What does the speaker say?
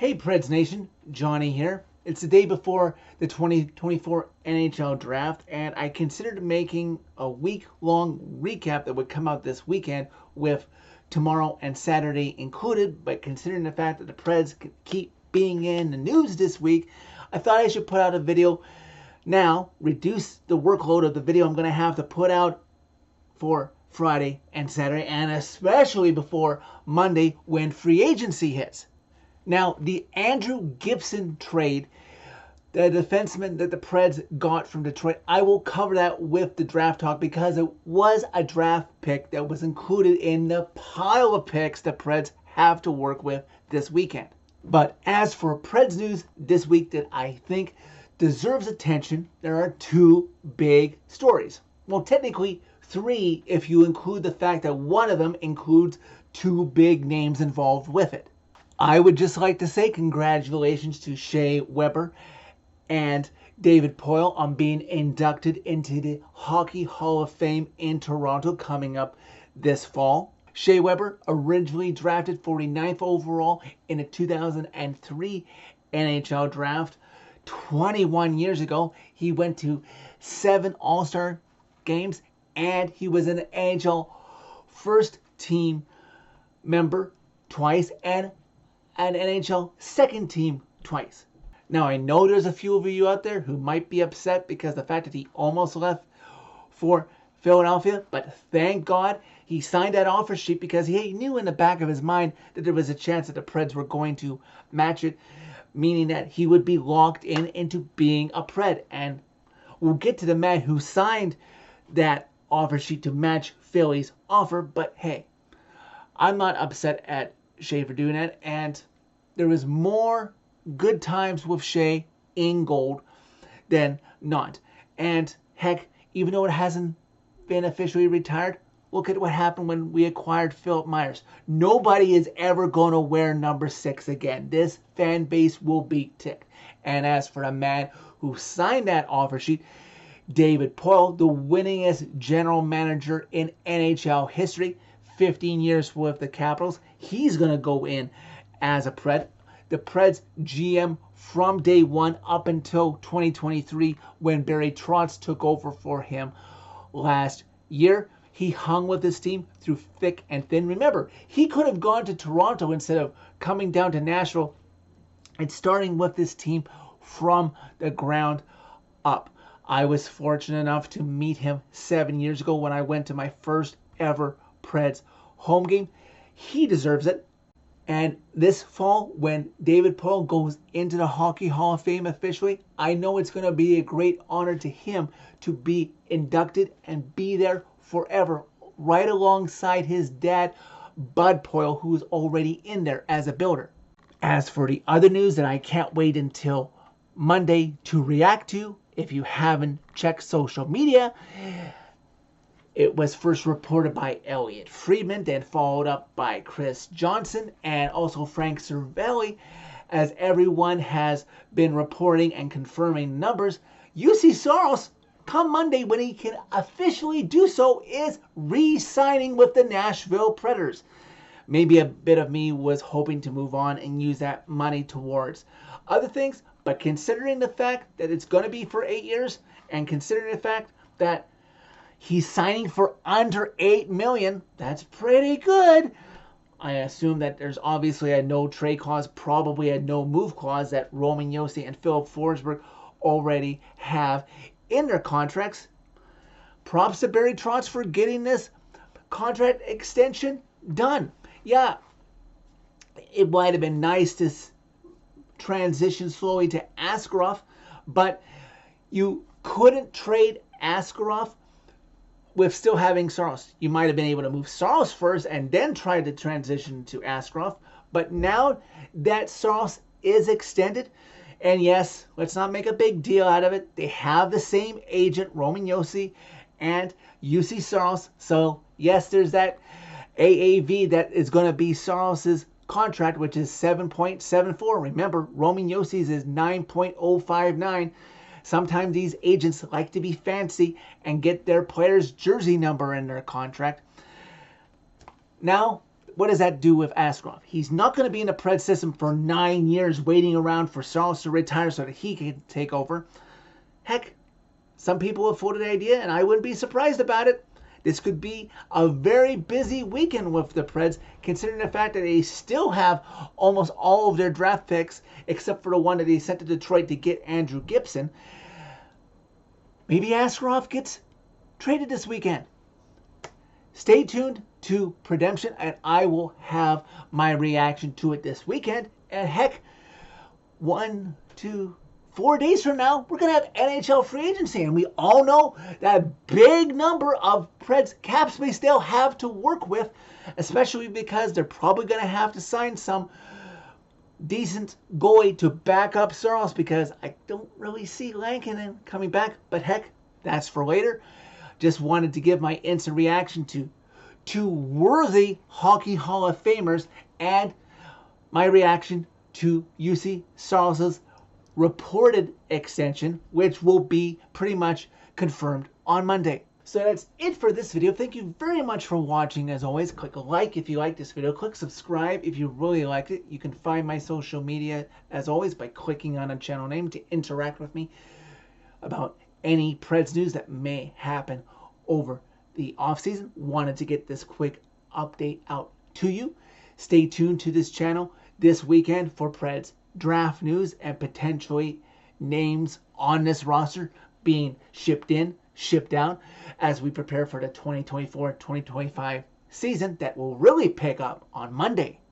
Hey Preds Nation, Johnny here. It's the day before the 2024 NHL Draft, and I considered making a week-long recap that would come out this weekend with tomorrow and Saturday included, but considering the fact that the Preds keep being in the news this week, I thought I should put out a video now, reduce the workload of the video I'm going to have to put out for Friday and Saturday, and especially before Monday when free agency hits. Now, the Andrew Gibson trade, the defenseman that the Preds got from Detroit, I will cover that with the draft talk because it was a draft pick that was included in the pile of picks the Preds have to work with this weekend. But as for Preds news this week that I think deserves attention, there are two big stories. Well, technically three if you include the fact that one of them includes two big names involved with it. I would just like to say congratulations to Shea Weber and David Poile on being inducted into the Hockey Hall of Fame in Toronto coming up this fall. Shea Weber, originally drafted 49th overall in the 2003 NHL Draft. 21 years ago, he went to 7 All-Star games and he was an NHL first team member twice and an NHL second team twice. Now, I know there's a few of you out there who might be upset because the fact that he almost left for Philadelphia, but thank God he signed that offer sheet because he knew in the back of his mind that there was a chance that the Preds were going to match it, meaning that he would be locked in into being a Pred. And we'll get to the man who signed that offer sheet to match Philly's offer, but hey, I'm not upset at Shea for doing that, and there was more good times with Shea in gold than not. And heck, even though it hasn't been officially retired, look at what happened when we acquired Philip Myers. Nobody is ever going to wear number 6 again. This fan base will be ticked. And as for the man who signed that offer sheet, David Poile, the winningest general manager in NHL history, 15 years with the Capitals, he's going to go in as a Pred. The Preds GM from day one up until 2023 when Barry Trotz took over for him last year. He hung with his team through thick and thin. Remember, he could have gone to Toronto instead of coming down to Nashville and starting with this team from the ground up. I was fortunate enough to meet him 7 years ago when I went to my first ever Preds home game. He deserves it. And this fall, when David Poile goes into the Hockey Hall of Fame officially, I know it's going to be a great honor to him to be inducted and be there forever, right alongside his dad, Bud Poile, who's already in there as a builder. As for the other news that I can't wait until Monday to react to, if you haven't checked social media, it was first reported by Elliot Friedman, then followed up by Chris Johnson and also Frank Cervelli. As everyone has been reporting and confirming numbers, Juuse Saros, come Monday when he can officially do so, is re-signing with the Nashville Predators. Maybe a bit of me was hoping to move on and use that money towards other things, but considering the fact that it's going to be for 8 years and considering the fact that he's signing for under $8 million. That's pretty good. I assume that there's obviously a no trade clause, probably a no move clause that Roman Josi and Philip Forsberg already have in their contracts. Props to Barry Trotz for getting this contract extension done. Yeah, it might have been nice to transition slowly to Askarov, but you couldn't trade Askarov with still having Saros. You might have been able to move Saros first and then try to transition to Askarov. But now that Saros is extended, and yes, let's not make a big deal out of it, they have the same agent, Roman Josi and Juuse Saros. So yes, there's that AAV that is going to be Saros's contract, which is 7.74. Remember, Roman Josi's is 9.059. Sometimes these agents like to be fancy and get their player's jersey number in their contract. Now, what does that do with Askarov? He's not going to be in the Preds system for 9 years waiting around for Saros to retire so that he can take over. Heck, some people have floated the idea, and I wouldn't be surprised about it. This could be a very busy weekend with the Preds, considering the fact that they still have almost all of their draft picks, except for the one that they sent to Detroit to get Andrew Gibson. Maybe Askarov gets traded this weekend. Stay tuned to Redemption, and I will have my reaction to it this weekend. And heck, 4 days from now, we're going to have NHL free agency. And we all know that big number of Preds cap space they'll have to work with, especially because they're probably going to have to sign some decent goalie to back up Saros, because I don't really see Lankinen coming back. But heck, that's for later. Just wanted to give my instant reaction to two worthy Hockey Hall of Famers and my reaction to UC Saros's reported extension, which will be pretty much confirmed on Monday. So that's it for this video. Thank you very much for watching. As always, click like if you like this video. Click subscribe if you really liked it. You can find my social media, as always, by clicking on a channel name to interact with me about any Preds news that may happen over the offseason. Wanted to get this quick update out to you. Stay tuned to this channel this weekend for Preds draft news and potentially names on this roster being shipped in, shipped out as we prepare for the 2024-2025 season that will really pick up on Monday.